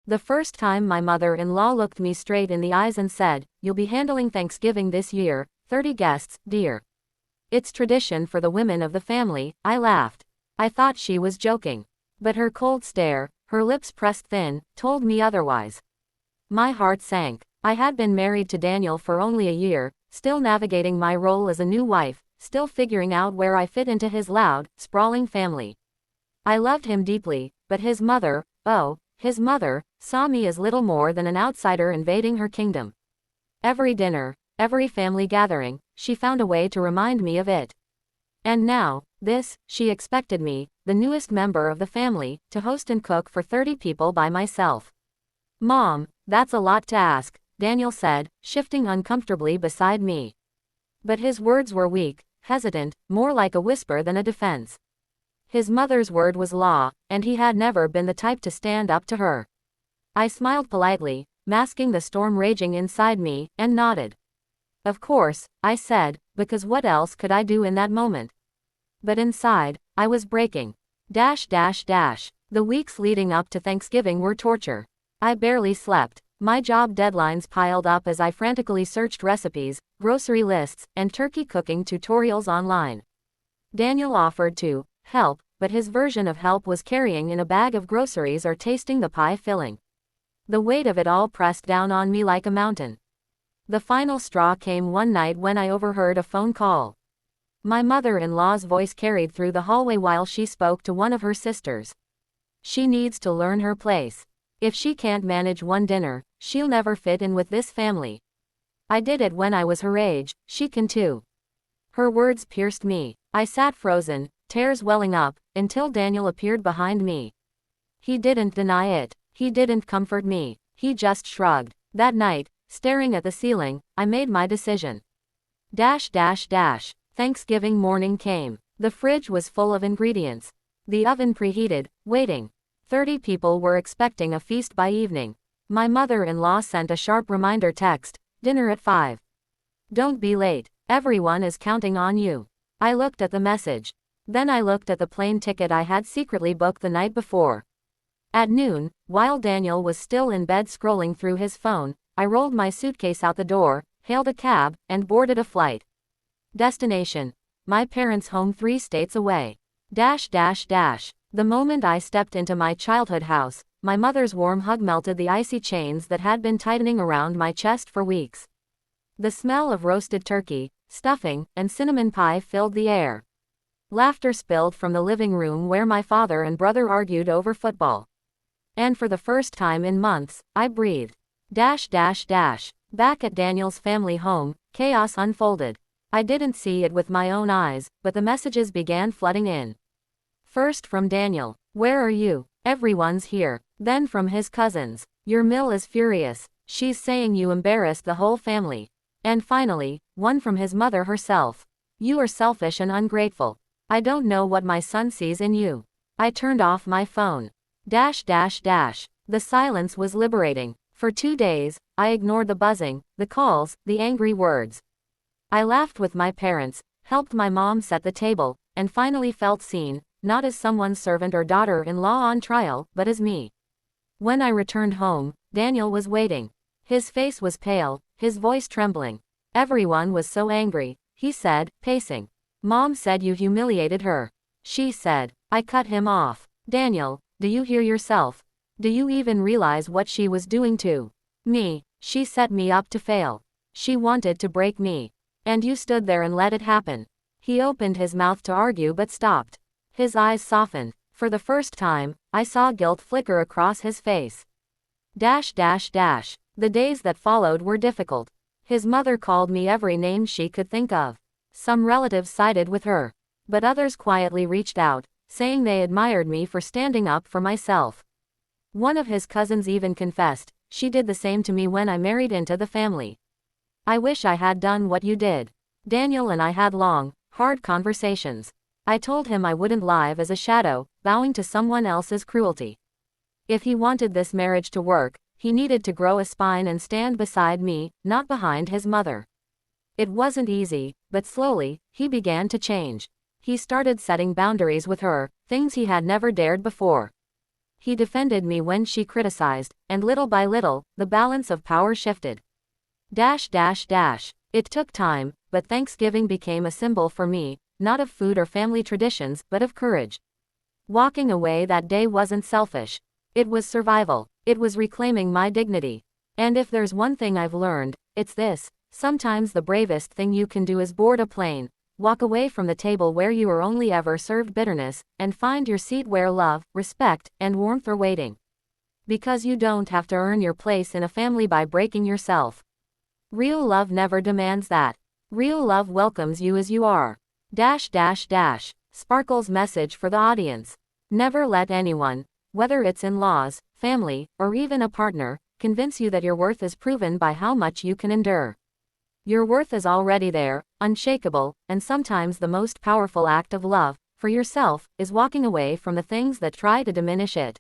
The first time my mother-in-law looked me straight in the eyes and said, "You'll be handling Thanksgiving this year, 30 guests, dear. It's tradition for the women of the family," I laughed. I thought she was joking. But her cold stare, her lips pressed thin, told me otherwise. My heart sank. I had been married to Daniel for only a year, still navigating my role as a new wife, still figuring out where I fit into his loud, sprawling family. I loved him deeply, but his mother, his mother, saw me as little more than an outsider invading her kingdom. Every dinner, every family gathering, she found a way to remind me of it. And now, she expected me, the newest member of the family, to host and cook for 30 people by myself. "Mom, that's a lot to ask," Daniel said, shifting uncomfortably beside me. But his words were weak, hesitant, more like a whisper than a defense. His mother's word was law, and he had never been the type to stand up to her. I smiled politely, masking the storm raging inside me, and nodded. "Of course," I said, because what else could I do in that moment? But inside, I was breaking. The weeks leading up to Thanksgiving were torture. I barely slept. My job deadlines piled up as I frantically searched recipes, grocery lists, and turkey cooking tutorials online. Daniel offered to help, but his version of help was carrying in a bag of groceries or tasting the pie filling. The weight of it all pressed down on me like a mountain. The final straw came one night when I overheard a phone call. My mother-in-law's voice carried through the hallway while she spoke to one of her sisters. "She needs to learn her place. If she can't manage one dinner, she'll never fit in with this family. I did it when I was her age, she can too." Her words pierced me. I sat frozen, tears welling up, until Daniel appeared behind me. He didn't deny it. He didn't comfort me. He just shrugged. That night, staring at the ceiling, I made my decision. Thanksgiving morning came. The fridge was full of ingredients. The oven preheated, waiting. 30 people were expecting a feast by evening. My mother-in-law sent a sharp reminder text, "Dinner at 5. Don't be late. Everyone is counting on you." I looked at the message. Then I looked at the plane ticket I had secretly booked the night before. At noon, while Daniel was still in bed scrolling through his phone, I rolled my suitcase out the door, hailed a cab, and boarded a flight. Destination: my parents' home 3 states away. The moment I stepped into my childhood house, my mother's warm hug melted the icy chains that had been tightening around my chest for weeks. The smell of roasted turkey, stuffing, and cinnamon pie filled the air. Laughter spilled from the living room where my father and brother argued over football. And for the first time in months, I breathed. Back at Daniel's family home, chaos unfolded. I didn't see it with my own eyes, but the messages began flooding in. First from Daniel, "Where are you? Everyone's here." Then from his cousins, "Your Mill is furious. She's saying you embarrassed the whole family." And finally, one from his mother herself. "You are selfish and ungrateful. I don't know what my son sees in you." I turned off my phone. The silence was liberating. For 2 days, I ignored the buzzing, the calls, the angry words. I laughed with my parents, helped my mom set the table, and finally felt seen, not as someone's servant or daughter-in-law on trial, but as me. When I returned home, Daniel was waiting. His face was pale, his voice trembling. "Everyone was so angry," he said, pacing. "Mom said you humiliated her. She said." I cut him off. "Daniel, do you hear yourself? Do you even realize what she was doing to me? She set me up to fail. She wanted to break me. And you stood there and let it happen." He opened his mouth to argue but stopped. His eyes softened. For the first time, I saw guilt flicker across his face. The days that followed were difficult. His mother called me every name she could think of. Some relatives sided with her. But others quietly reached out, saying they admired me for standing up for myself. One of his cousins even confessed, "She did the same to me when I married into the family." "I wish I had done what you did." Daniel and I had long, hard conversations. I told him I wouldn't live as a shadow, bowing to someone else's cruelty. If he wanted this marriage to work, he needed to grow a spine and stand beside me, not behind his mother. It wasn't easy, but slowly, he began to change. He started setting boundaries with her, things he had never dared before. He defended me when she criticized, and little by little, the balance of power shifted. It took time, but Thanksgiving became a symbol for me, not of food or family traditions, but of courage. Walking away that day wasn't selfish. It was survival. It was reclaiming my dignity. And if there's one thing I've learned, it's this: sometimes the bravest thing you can do is board a plane, walk away from the table where you are only ever served bitterness, and find your seat where love, respect, and warmth are waiting. Because you don't have to earn your place in a family by breaking yourself. Real love never demands that. Real love welcomes you as you are. Sparkle's message for the audience. Never let anyone, whether it's in-laws, family, or even a partner, convince you that your worth is proven by how much you can endure. Your worth is already there, unshakable, and sometimes the most powerful act of love, for yourself, is walking away from the things that try to diminish it.